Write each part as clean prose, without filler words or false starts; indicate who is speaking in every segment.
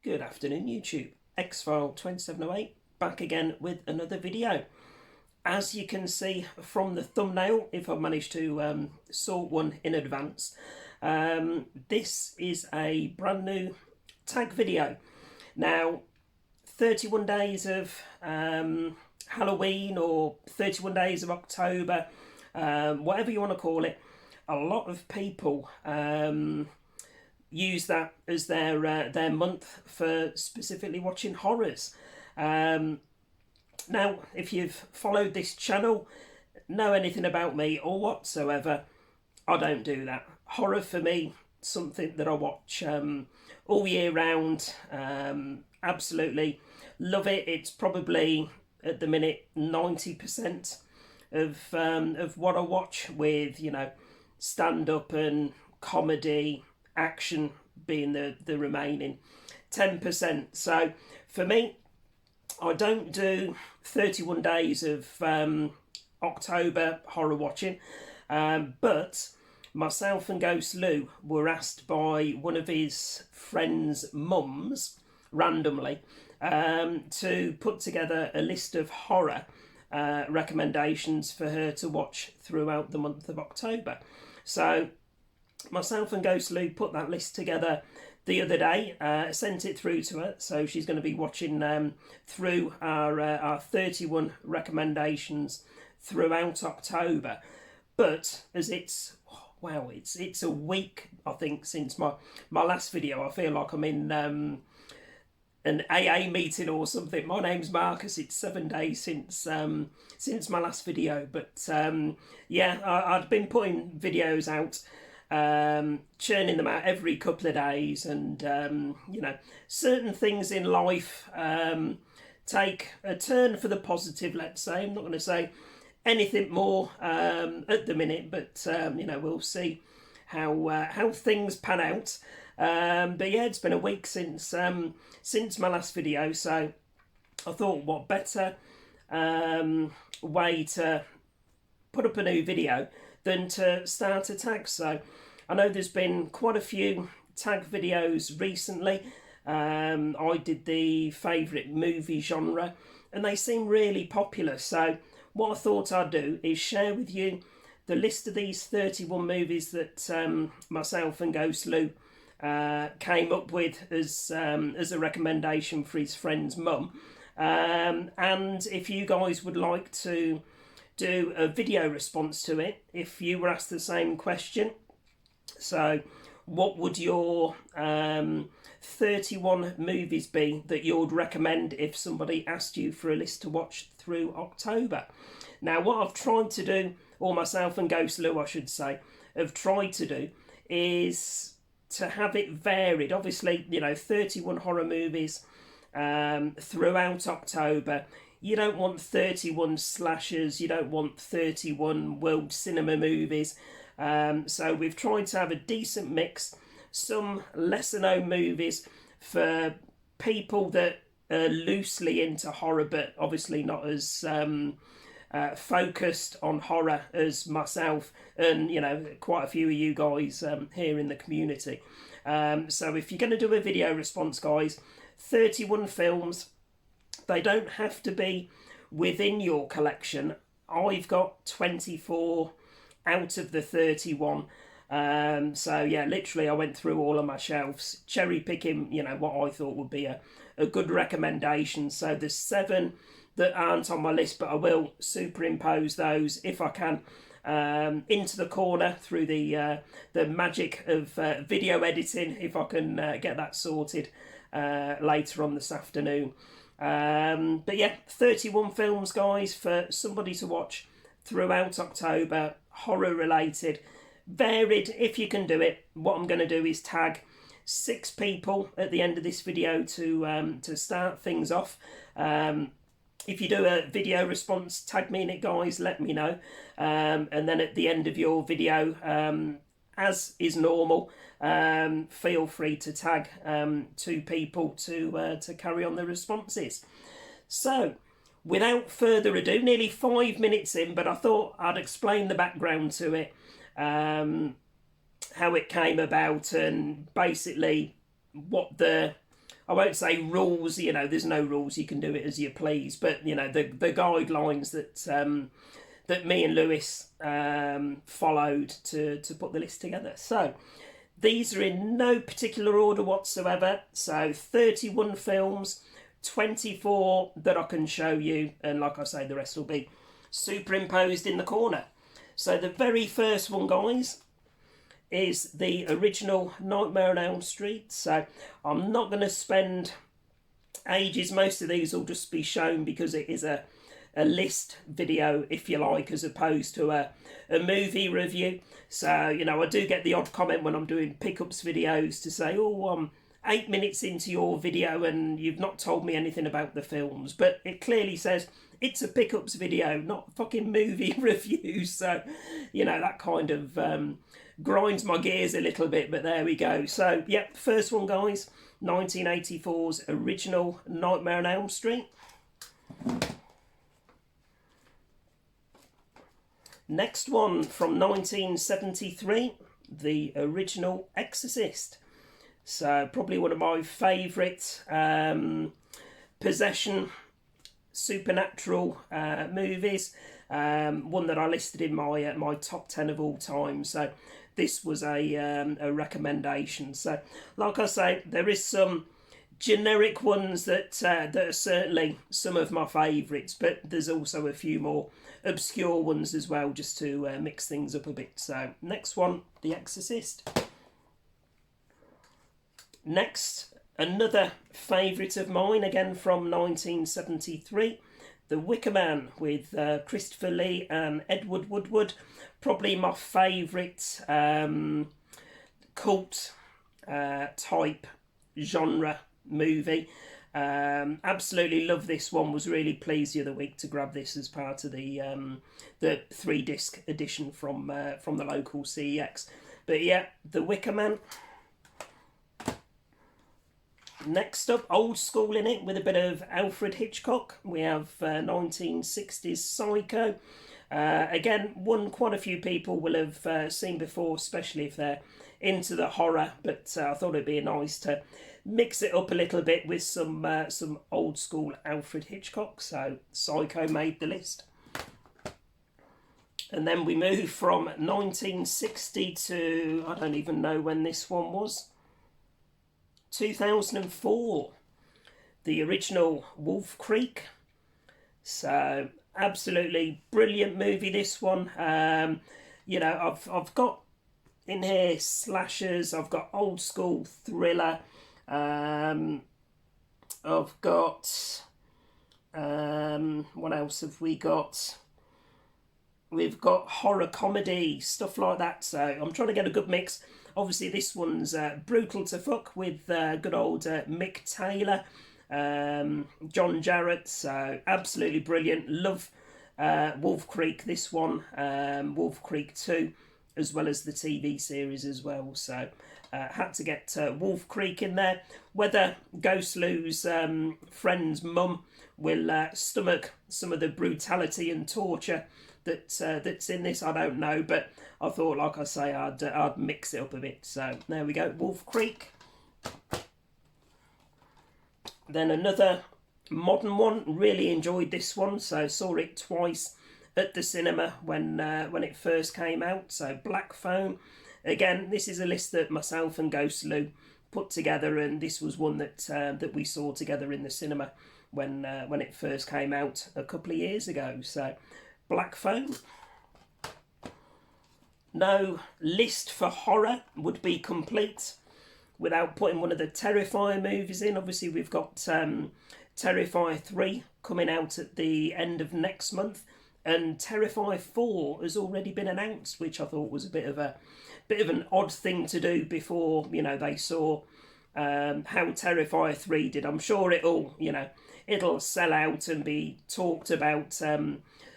Speaker 1: Good afternoon YouTube, Xfile2708 back again with another video. As you can see from the thumbnail, if I've managed to sort one in advance, this is a brand new tag video. Now 31 days of Halloween or 31 days of October, whatever you want to call it, a lot of people use that as their month for specifically watching horrors. Now, if you've followed this channel, know anything about me or whatsoever, I don't do that. Horror for me, something that I watch all year round. Absolutely love it. It's probably at the minute 90% of what I watch, with stand up and comedy, action being the remaining 10%. So for me, I don't do 31 days of October horror watching, but myself and Ghost Lou were asked by one of his friends' mums randomly to put together a list of horror recommendations for her to watch throughout the month of October. So myself and Ghost Lou put that list together the other day, sent it through to her, so she's going to be watching through our 31 recommendations throughout October. But as it's a week, I think, since my last video. I feel like I'm in an AA meeting or something. My name's Marcus. It's 7 days since my last video, but yeah, I'd been putting videos out, churning them out every couple of days, and certain things in life take a turn for the positive, let's say. I'm not going to say anything more at the minute, but we'll see how things pan out. But yeah, it's been a week since my last video, so I thought what better way to put up a new video than to start a tag. So I know there's been quite a few tag videos recently. I did the favourite movie genre, and they seem really popular. So what I thought I'd do is share with you the list of these 31 movies that myself and Ghost Lou came up with as a recommendation for his friend's mum. And if you guys would like to do a video response to it, if you were asked the same question, so what would your 31 movies be that you would recommend if somebody asked you for a list to watch through October? Now, what I've tried to do, or myself and Ghost Lou, I should say, have tried to do, is to have it varied. Obviously, 31 horror movies throughout October. You don't want 31 slashers, you don't want 31 world cinema movies. So we've tried to have a decent mix, some lesser known movies for people that are loosely into horror, but obviously not as focused on horror as myself and quite a few of you guys here in the community. So if you're going to do a video response, guys, 31 films. They don't have to be within your collection. I've got 24 out of the 31. So yeah, literally I went through all of my shelves, cherry picking, what I thought would be a good recommendation. So there's 7 that aren't on my list, but I will superimpose those if I can into the corner through the magic of video editing, if I can get that sorted later on this afternoon. But yeah, 31 films, guys, for somebody to watch throughout October, horror related, varied if you can do it. What I'm going to do is tag 6 people at the end of this video to start things off. If you do a video response, tag me in it, guys, let me know. And then at the end of your video, as is normal, feel free to tag 2 people to carry on the responses. So without further ado, nearly 5 minutes in, but I thought I'd explain the background to it, how it came about, and basically what the I won't say rules, you know, there's no rules, you can do it as you please, but, you know, the guidelines that that me and Lewis followed to put the list together. So, these are in no particular order whatsoever. So, 31 films, 24 that I can show you, and like I say, the rest will be superimposed in the corner. So, the very first one, guys, is the original Nightmare on Elm Street. So I'm not going to spend ages. Most of these will just be shown because it is a list video, if you like, as opposed to a movie review. So, you know, I do get the odd comment when I'm doing pickups videos to say, oh, I'm 8 minutes into your video and you've not told me anything about the films. But it clearly says it's a pickups video, not fucking movie review. So, you know, that kind of grinds my gears a little bit, but there we go. So, yep, first one, guys, 1984's original Nightmare on Elm Street. Next one from 1973, the original Exorcist. So, probably one of my favourite possession supernatural movies. One that I listed in my my top 10 of all time. So this was a recommendation. So, like I say, there is some generic ones that are certainly some of my favourites, but there's also a few more obscure ones as well, just to mix things up a bit. So, next one, The Exorcist. Next, another favourite of mine, again from 1973. The Wicker Man with Christopher Lee and Edward Woodward. Probably my favourite cult type genre movie. Absolutely love this one. Was really pleased the other week to grab this as part of the 3-disc edition from the local CEX. But yeah, The Wicker Man. Next up, old school in it with a bit of Alfred Hitchcock. We have 1960s Psycho. Again, one quite a few people will have seen before, especially if they're into the horror. But I thought it'd be nice to mix it up a little bit with some old school Alfred Hitchcock. So Psycho made the list. And then we move from 1960 to, I don't even know when this one was, 2004, the original Wolf Creek. So absolutely brilliant movie, this one. You know, I've got in here slashers, I've got old school thriller, I've got what else have we got? We've got horror comedy, stuff like that. So I'm trying to get a good mix. Obviously, this one's brutal to fuck with good old Mick Taylor, John Jarrett. So absolutely brilliant. Love Wolf Creek, this one, Wolf Creek 2, as well as the TV series as well. So had to get Wolf Creek in there. Whether Ghost Lou's friend's mum will stomach some of the brutality and torture that's in this, I don't know, but I thought, like I say, I'd mix it up a bit. So there we go, Wolf Creek. Then another modern one. Really enjoyed this one. So saw it twice at the cinema when it first came out. So Black Phone. Again, this is a list that myself and Ghost Lou put together, and this was one that we saw together in the cinema when it first came out a couple of years ago. So Black Phone. No list for horror would be complete without putting one of the Terrifier movies in. Obviously, we've got Terrifier 3 coming out at the end of next month, and Terrifier 4 has already been announced, which I thought was a bit of an odd thing to do before, you know, they saw how Terrifier 3 did. I'm sure it'll sell out and be talked about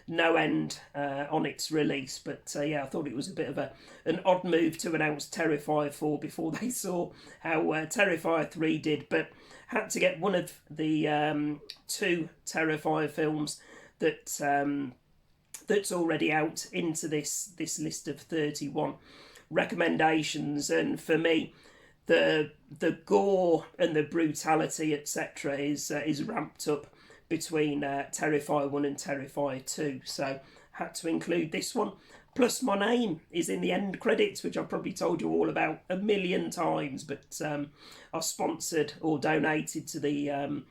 Speaker 1: no end on its release, but yeah, I thought it was a bit of an odd move to announce Terrifier 4 before they saw how Terrifier 3 did, but had to get one of the 2 Terrifier films that's already out into this list of 31 recommendations. And for me, the gore and the brutality, etc., is ramped up between Terrifier 1 and Terrifier 2. So had to include this one. Plus, my name is in the end credits, which I've probably told you all about a million times, but I sponsored or donated to the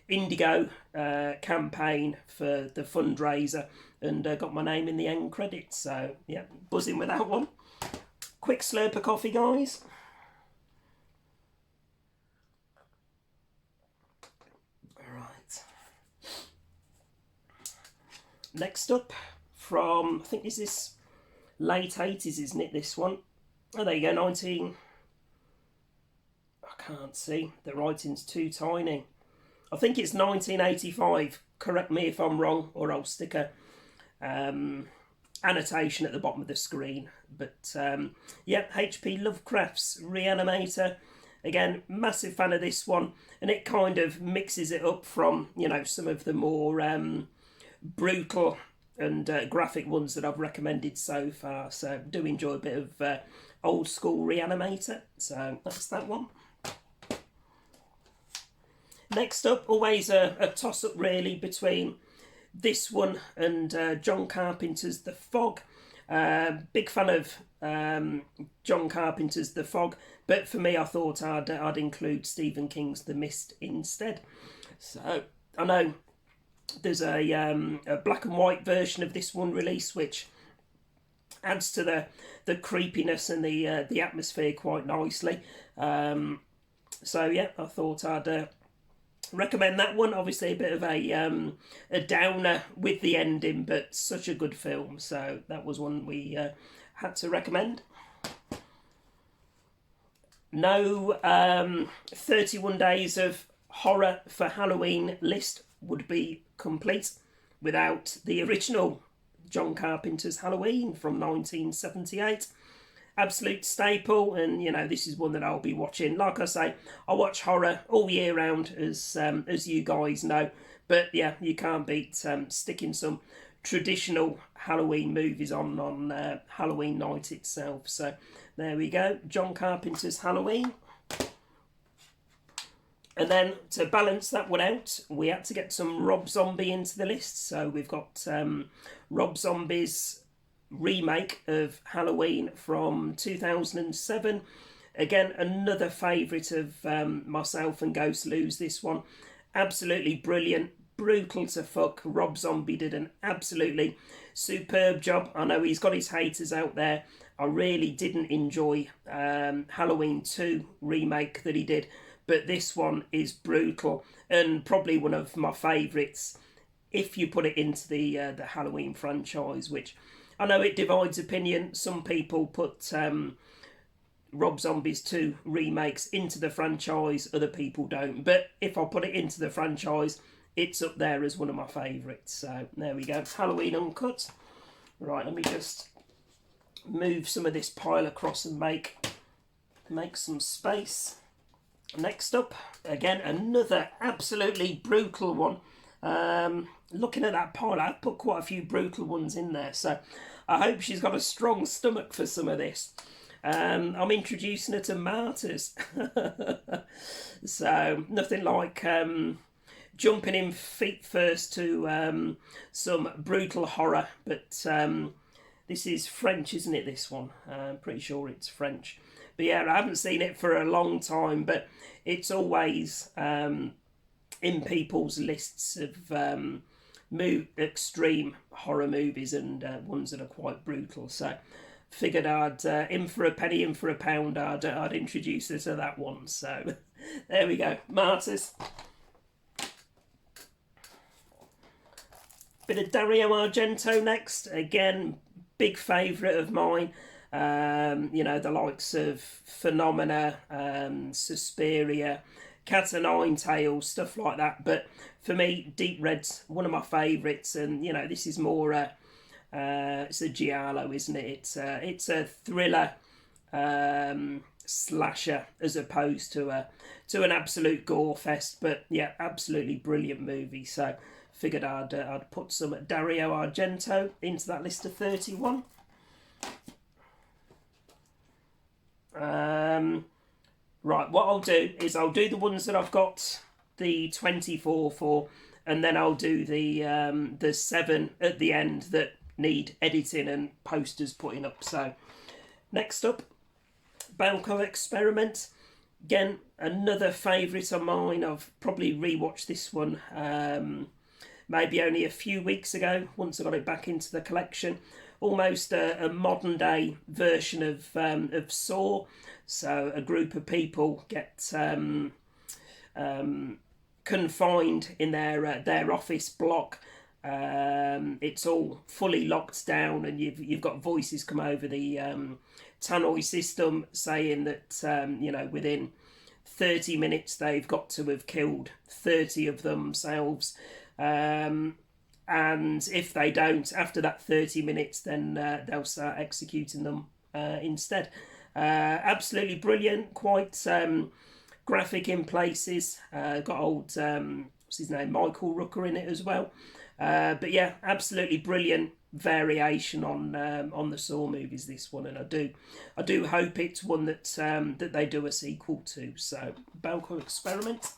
Speaker 1: Indigo campaign for the fundraiser, and got my name in the end credits. So, yeah, buzzing with that one. Quick slurp of coffee, guys. Right. Next up, from, I think this is late 80s, isn't it, this one? Oh, there you go, 19... I can't see. The writing's too tiny. I think it's 1985. Correct me if I'm wrong, or I'll stick a annotation at the bottom of the screen. But, yeah, H.P. Lovecraft's Reanimator. Again, massive fan of this one. And it kind of mixes it up from, you know, some of the more brutal and graphic ones that I've recommended so far. So do enjoy a bit of old school Reanimator. So that's that one. Next up, always a toss-up really between this one and John Carpenter's The Fog. Big fan of John Carpenter's The Fog, but for me I thought I'd include Stephen King's The Mist instead. So I know there's a black and white version of this one released, which adds to the creepiness and the atmosphere quite nicely. So yeah, I thought I'd recommend that one. Obviously a bit of a downer with the ending, but such a good film. So that was one we had to recommend. No 31 Days of Horror for Halloween list would be complete without the original John Carpenter's Halloween from 1978. Absolute staple, and you know, this is one that I'll be watching. Like I say, I watch horror all year round, as you guys know, but yeah, you can't beat sticking some traditional Halloween movies on Halloween night itself. So there we go, John Carpenter's Halloween. And then to balance that one out, we had to get some Rob Zombie into the list. So we've got Rob Zombie's remake of Halloween from 2007. Again, another favourite of myself and Ghost Lou's, this one. Absolutely brilliant, brutal to fuck. Rob Zombie did an absolutely superb job. I know he's got his haters out there. I really didn't enjoy Halloween 2 remake that he did, but this one is brutal and probably one of my favourites if you put it into the Halloween franchise, which I know it divides opinion. Some people put Rob Zombie's 2 remakes into the franchise, other people don't. But if I put it into the franchise, it's up there as one of my favourites. So there we go, Halloween Uncut. Right, let me just move some of this pile across and make some space. Next up, again, another absolutely brutal one. Looking at that pile, I've put quite a few brutal ones in there, so I hope she's got a strong stomach for some of this. I'm introducing her to Martyrs. So nothing like jumping in feet first to some brutal horror, but this is French, isn't it, this one? I'm pretty sure it's French. But yeah, I haven't seen it for a long time, but it's always in people's lists of extreme horror movies and ones that are quite brutal. So figured I'd, in for a penny, in for a pound, I'd introduce her to that one. So there we go, Martyrs. Bit of Dario Argento next. Again, big favourite of mine. You know, the likes of Phenomena, Suspiria, Cat o' Nine Tails, stuff like that. But for me, Deep Red's one of my favourites, and you know, this is more it's a giallo, isn't it? It's a thriller slasher as opposed to an absolute gore fest. But yeah, absolutely brilliant movie. So figured I'd put some Dario Argento into that list of 31. Right, what I'll do is I'll do the ones that I've got the 24 for, and then I'll do the 7 at the end that need editing and posters putting up. So next up, Balco Experiment. Again, another favourite of mine. I've probably rewatched this one maybe only a few weeks ago, once I got it back into the collection. Almost a modern day version of Saw. So a group of people get confined in their office block. It's all fully locked down, and you've got voices come over the tannoy system saying that within 30 minutes they've got to have killed 30 of themselves, and if they don't after that 30 minutes, then they'll start executing them instead. Absolutely brilliant, quite graphic in places. Got old what's his name, Michael Rooker in it as well. But yeah, absolutely brilliant variation on the Saw movies, this one, and I do hope it's one that that they do a sequel to. So Balco Experiment.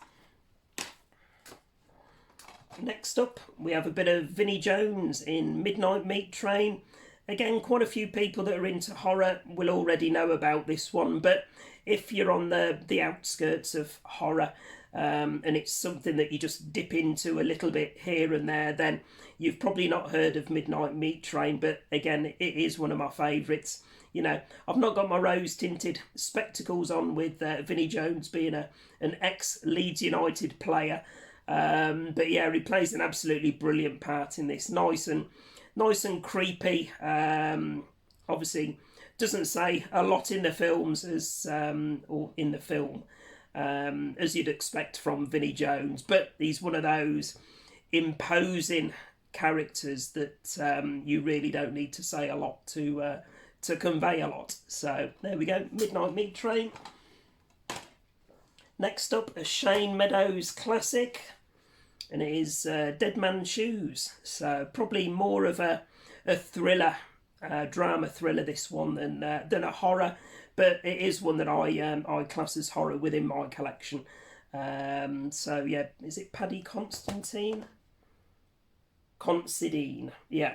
Speaker 1: Next up, we have a bit of Vinnie Jones in Midnight Meat Train. Again, quite a few people that are into horror will already know about this one, but if you're on the outskirts of horror, and it's something that you just dip into a little bit here and there, then you've probably not heard of Midnight Meat Train. But again, it is one of my favourites. You know, I've not got my rose-tinted spectacles on with Vinnie Jones being an ex-Leeds United player. But yeah, he plays an absolutely brilliant part in this. Nice and creepy. Obviously, doesn't say a lot in the films or in the film. As you'd expect from Vinnie Jones, but he's one of those imposing characters that you really don't need to say a lot to convey a lot. So there we go, Midnight Meat Train. Next up, a Shane Meadows classic, and it is Dead Man's Shoes. So probably more of a thriller, drama thriller, this one, than a horror. But it is one that I class as horror within my collection. So yeah, is it Paddy Considine? Yeah,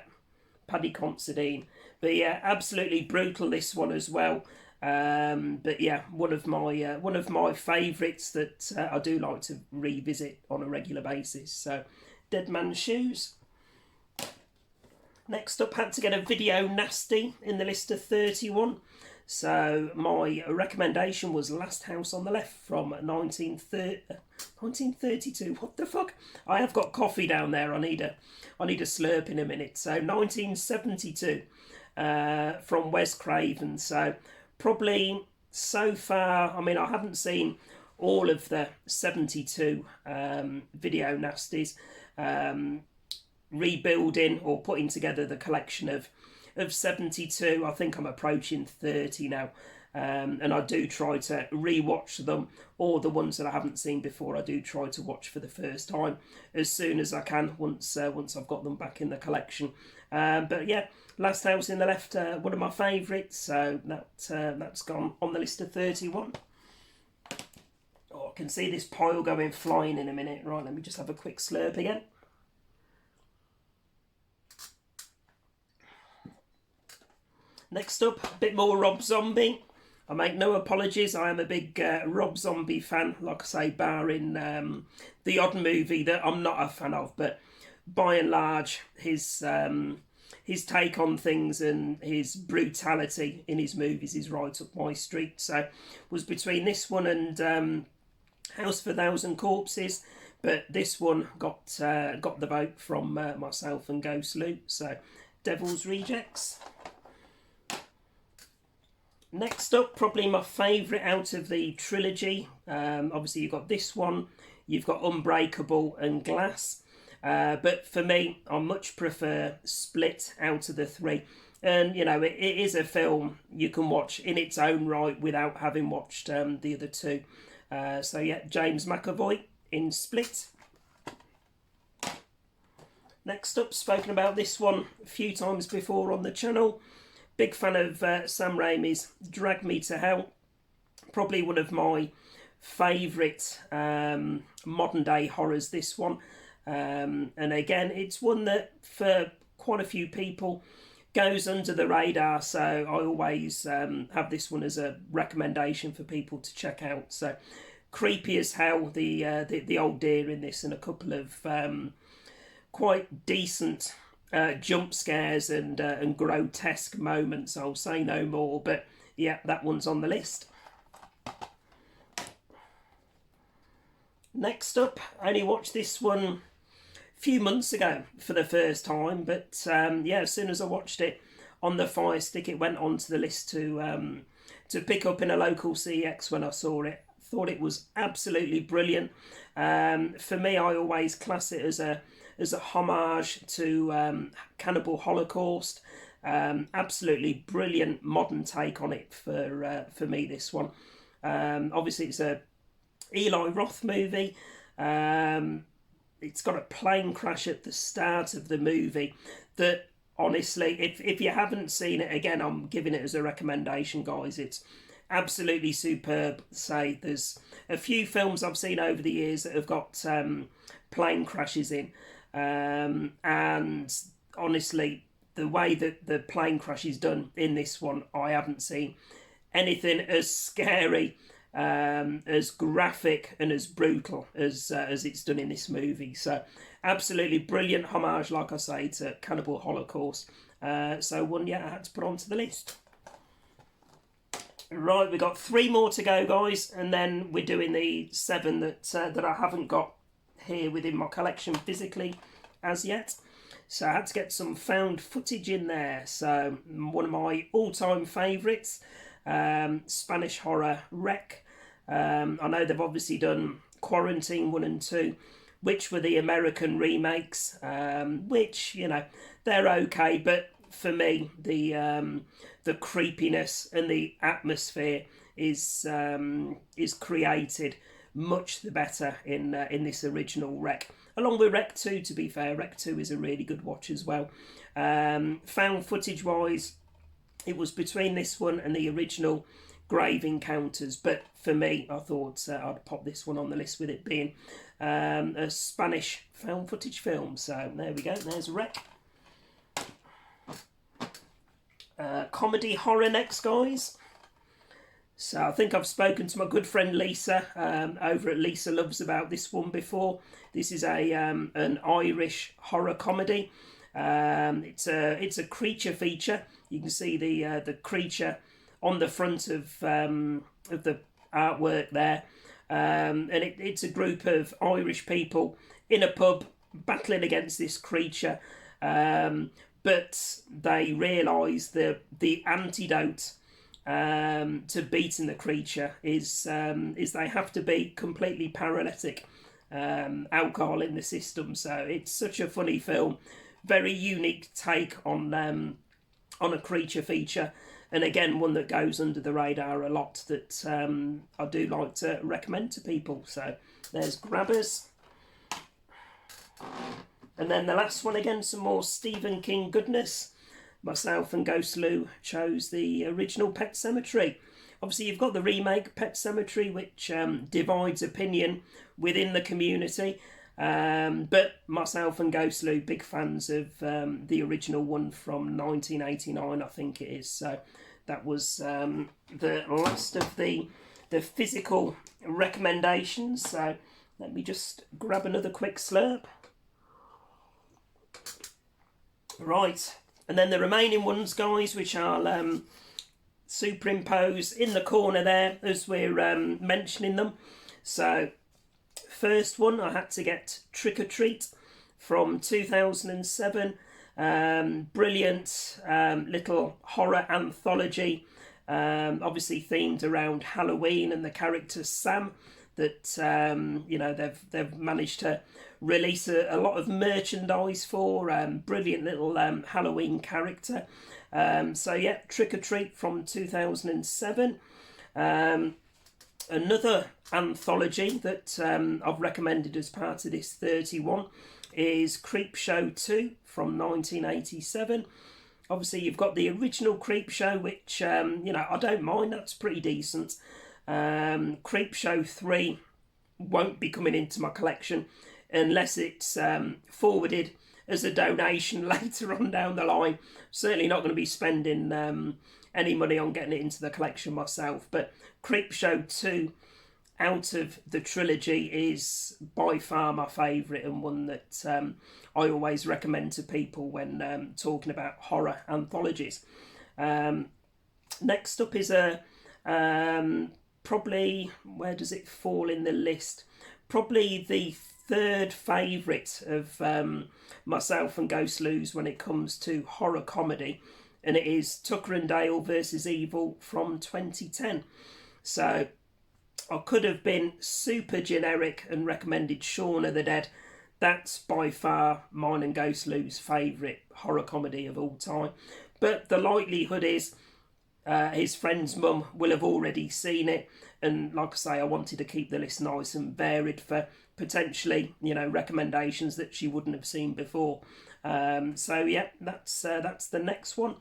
Speaker 1: Paddy Considine. But yeah, absolutely brutal, this one as well. But yeah, one of my favourites that I do like to revisit on a regular basis. So Dead Man's Shoes. Next up, had to get a Video Nasty in the list of 31. So my recommendation was Last House on the Left from 1932. What the fuck? I have got coffee down there. I need a slurp in a minute. So 1972 from Wes Craven. So probably so far, I mean, I haven't seen all of the 72 Video Nasties. Rebuilding or putting together the collection of 72. I think I'm approaching 30 now, and I do try to re-watch them, or the ones that I haven't seen before I do try to watch for the first time as soon as I can, once I've got them back in the collection. But yeah, Last House in the Left, one of my favourites, so that's gone on the list of 31. Oh, I can see this pile going flying in a minute. Right, let me just have a quick slurp again. Next up, a bit more Rob Zombie. I make no apologies, I am a big Rob Zombie fan, like I say, barring the odd movie that I'm not a fan of, but by and large, his take on things and his brutality in his movies is right up my street. So was between this one and House of a Thousand Corpses, but this one got the vote from myself and Ghost Loot, so Devil's Rejects. Next up, probably my favourite out of the trilogy. Obviously, you've got this one, you've got Unbreakable and Glass. But for me, I much prefer Split out of the three. And, you know, it is a film you can watch in its own right without having watched the other two. So, yeah, James McAvoy in Split. Next up, spoken about this one a few times before on the channel. Big fan of Sam Raimi's Drag Me to Hell. probably one of my favourite modern day horrors, this one. And again, it's one that for quite a few people goes under the radar, so I always have this one as a recommendation for people to check out. So creepy as hell, the old deer in this, and a couple of quite decent jump scares and grotesque moments. I'll say no more, but yeah, that one's on the list. Next up, I only watched this one a few months ago for the first time, but yeah, as soon as I watched it on the Fire Stick, it went onto the list to pick up in a local CX when I saw it. Thought it was absolutely brilliant. For me, I always class it as a homage to Cannibal Holocaust. Absolutely brilliant modern take on it for me, this one. Obviously, it's a Eli Roth movie. It's got a plane crash at the start of the movie that, honestly, if you haven't seen it, again, I'm giving it as a recommendation, guys. It's absolutely superb. Say, there's a few films I've seen over the years that have got plane crashes in, and honestly, the way that the plane crash is done in this one, I haven't seen anything as scary, as graphic and as brutal as it's done in this movie. So absolutely brilliant homage, like I say, to Cannibal Holocaust. So one, yeah, I had to put onto the list. Right, we've got 3 more to go, guys, and then we're doing the 7 that I haven't got here within my collection physically as yet. So I had to get some found footage in there. So one of my all-time favourites, Spanish horror Wreck. I know they've obviously done Quarantine 1 and 2, which were the American remakes, which, you know, they're okay, but for me, the creepiness and the atmosphere is created much the better in this original Wreck. Along with Wreck 2, to be fair, Wreck 2 is a really good watch as well. Found footage wise, it was between this one and the original Grave Encounters, but for me, I thought I'd pop this one on the list with it being a Spanish found footage film. So there we go, there's Wreck. Comedy horror next, guys. So I think I've spoken to my good friend Lisa over at Lisa Loves about this one before. This is an Irish horror comedy. It's a creature feature. You can see the creature on the front of the artwork there, and it's a group of Irish people in a pub battling against this creature. But they realise the antidote to beating the creature is they have to be completely paralytic, alcohol in the system. So it's such a funny film, very unique take on a creature feature, and again one that goes under the radar a lot that I do like to recommend to people. So there's Grabbers. And then the last one, again, some more Stephen King goodness. Myself and Ghost Lou chose the original Pet Sematary. Obviously, you've got the remake Pet Sematary, which divides opinion within the community. But myself and Ghost Lou, big fans of the original one from 1989, I think it is. So that was the last of the physical recommendations. So let me just grab another quick slurp. Right, and then the remaining ones, guys, which I'll superimpose in the corner there as we're mentioning them. So, first one, I had to get Trick or Treat from 2007. Brilliant little horror anthology, obviously themed around Halloween and the character Sam. That you know, they've managed to release a lot of merchandise for. Brilliant little Halloween character. So yeah, Trick or Treat from 2007. Another anthology that I've recommended as part of this 31 is Creepshow 2 from 1987. Obviously, you've got the original Creepshow, which you know, I don't mind. That's pretty decent. Creepshow 3 won't be coming into my collection unless it's forwarded as a donation later on down the line. Certainly not going to be spending any money on getting it into the collection myself. But Creepshow 2 out of the trilogy is by far my favourite, and one that I always recommend to people when talking about horror anthologies. Next up is a probably, where does it fall in the list? Probably the third favourite of myself and Ghost Lose when it comes to horror comedy, and it is Tucker and Dale versus Evil from 2010. So I could have been super generic and recommended Shaun of the Dead. That's by far mine and Ghost Lou's favourite horror comedy of all time. But the likelihood is his friend's mum will have already seen it. And like I say, I wanted to keep the list nice and varied for potentially, recommendations that she wouldn't have seen before. So yeah, that's the next one.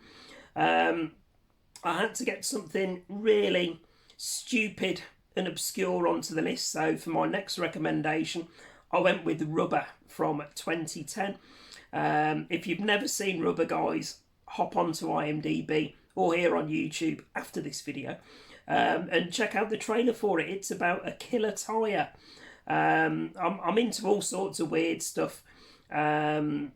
Speaker 1: I had to get something really stupid and obscure onto the list. So for my next recommendation, I went with Rubber from 2010. If you've never seen Rubber, guys, hop onto IMDb or here on YouTube after this video and check out the trailer for it. It's about a killer tyre. I'm into all sorts of weird stuff. I've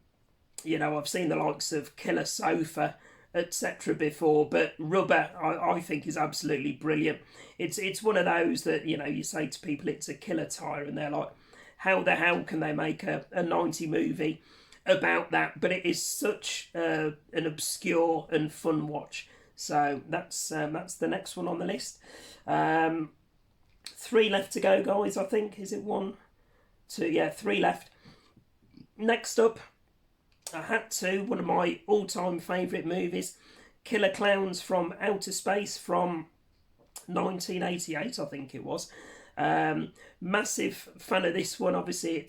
Speaker 1: seen the likes of Killer Sofa, etc. before, but Rubber I think is absolutely brilliant. It's one of those that you say to people it's a killer tyre and they're like, how the hell can they make a 90 movie about that? But it is such an obscure and fun watch. So that's the next one on the list. 3 left to go, guys. I think, is it 1, 2? Yeah, 3 left. Next up, I had to, one of my all-time favourite movies, Killer Clowns from Outer Space from 1988, I think it was. Massive fan of this one. Obviously,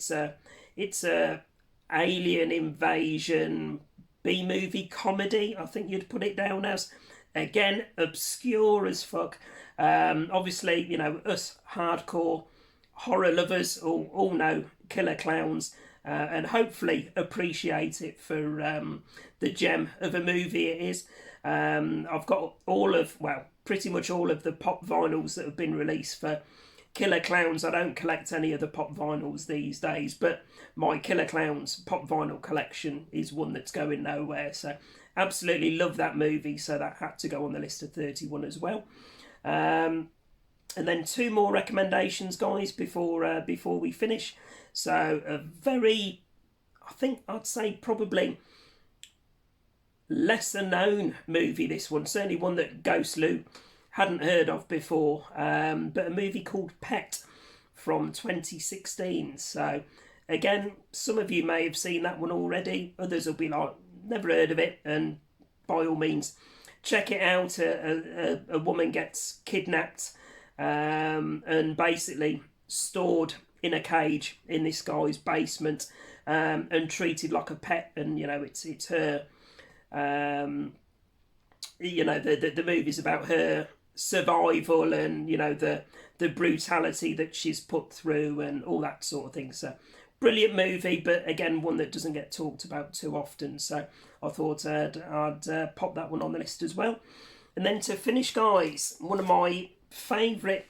Speaker 1: it's a alien invasion B-movie comedy, I think you'd put it down as. Again, obscure as fuck. Obviously, us hardcore horror lovers all know Killer Clowns. And hopefully appreciate it for the gem of a movie it is. I've got pretty much all of the pop vinyls that have been released for Killer Clowns. I don't collect any of the pop vinyls these days, but my Killer Clowns pop vinyl collection is one that's going nowhere. So absolutely love that movie, so that had to go on the list of 31 as well. And then 2 more recommendations, guys, before we finish. So a very, I think I'd say probably lesser known movie, this one. Certainly one that Ghost Lou hadn't heard of before. But a movie called Pet from 2016. So again, some of you may have seen that one already. Others will be like, never heard of it. And by all means, check it out. A woman gets kidnapped and basically stored in a cage in this guy's basement and treated like a pet. And it's her. The movie's about her survival and the brutality that she's put through and all that sort of thing. So brilliant movie, but again one that doesn't get talked about too often. So I thought I'd pop that one on the list as well. And then to finish, guys, one of my favourite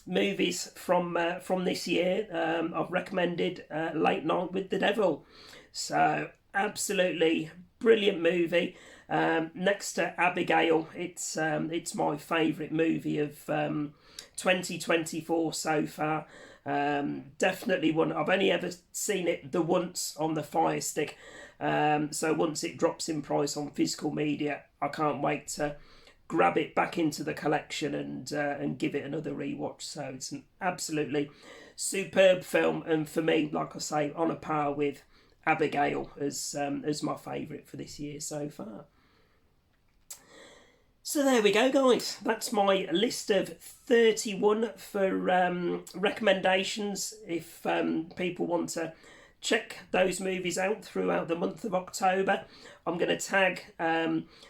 Speaker 1: movies from this year, I've recommended Late Night with the Devil. So absolutely brilliant movie. Next to Abigail, it's my favourite movie of 2024 so far. Definitely one. I've only ever seen it the once on the Fire Stick. So once it drops in price on physical media, I can't wait to grab it back into the collection and give it another rewatch. So it's an absolutely superb film, and for me, like I say, on a par with Abigail as my favourite for this year so far. So there we go, guys. That's my list of 31 for recommendations. If people want to check those movies out throughout the month of October, I'm going to tag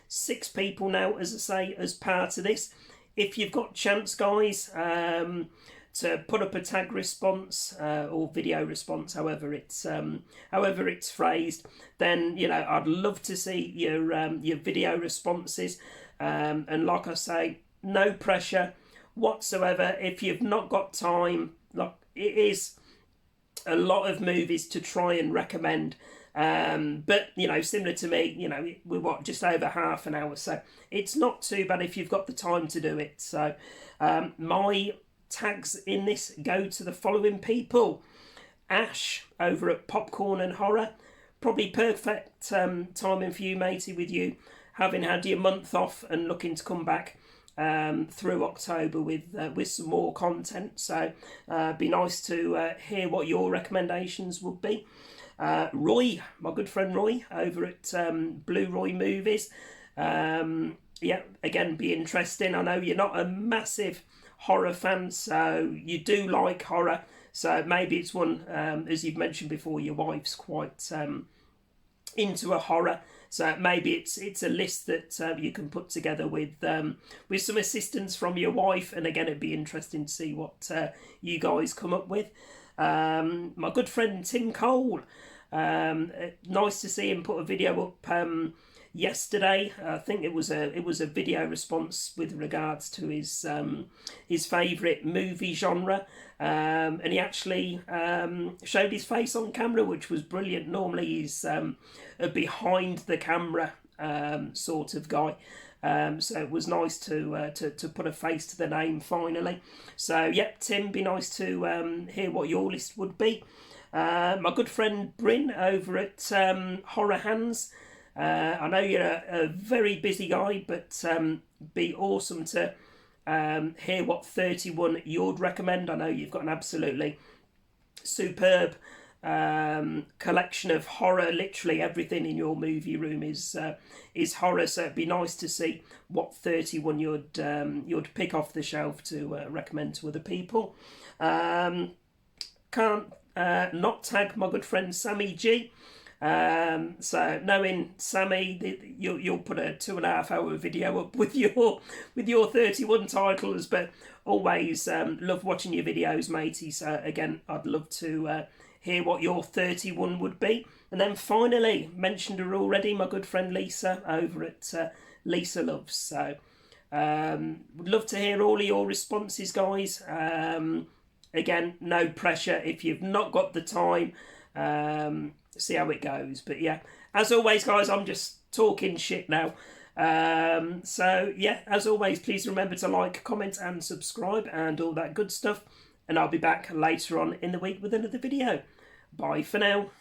Speaker 1: 6 people now, as I say, as part of this. if you've got chance, guys, to put up a tag response or video response, however it's phrased, then I'd love to see your video responses. And like I say, no pressure whatsoever. If you've not got time, like it is a lot of movies to try and recommend. But similar to me, we're just over half an hour, so it's not too bad if you've got the time to do it. So my tags in this go to the following people: Ash over at Popcorn and Horror. Probably perfect timing for you, matey, with you having had your month off and looking to come back through October with some more content. So be nice to hear what your recommendations would be. Roy, my good friend Roy over at Blue Roy Movies. Yeah, again, be interesting. I know you're not a massive horror fan, so you do like horror. So maybe it's one, as you've mentioned before, your wife's quite into a horror. So maybe it's a list that you can put together with some assistance from your wife. And again, it'd be interesting to see what you guys come up with. My good friend Tim Cole. Nice to see him put a video up yesterday. I think it was a video response with regards to his favourite movie genre, and he actually showed his face on camera, which was brilliant. Normally he's a behind the camera sort of guy. So it was nice to put a face to the name finally. So yep, Tim, be nice to hear what your list would be. My good friend Bryn over at Horror Hands. I know you're a very busy guy, but be awesome to hear what 31 you'd recommend. I know you've got an absolutely superb collection of horror. Literally everything in your movie room is horror, so it'd be nice to see what 31 you'd pick off the shelf to recommend to other people. Can't not tag my good friend Sammy G. So knowing Sammy, you'll put a 2.5 hour video up with your 31 titles, but always love watching your videos, matey. So again, I'd love to hear what your 31 would be. And then finally, mentioned her already, my good friend Lisa over at Lisa Loves. So would love to hear all of your responses, guys. Again, no pressure if you've not got the time. See how it goes. But yeah, as always, guys, I'm just talking shit now. So yeah, as always, please remember to like, comment and subscribe and all that good stuff. And I'll be back later on in the week with another video. Bye for now.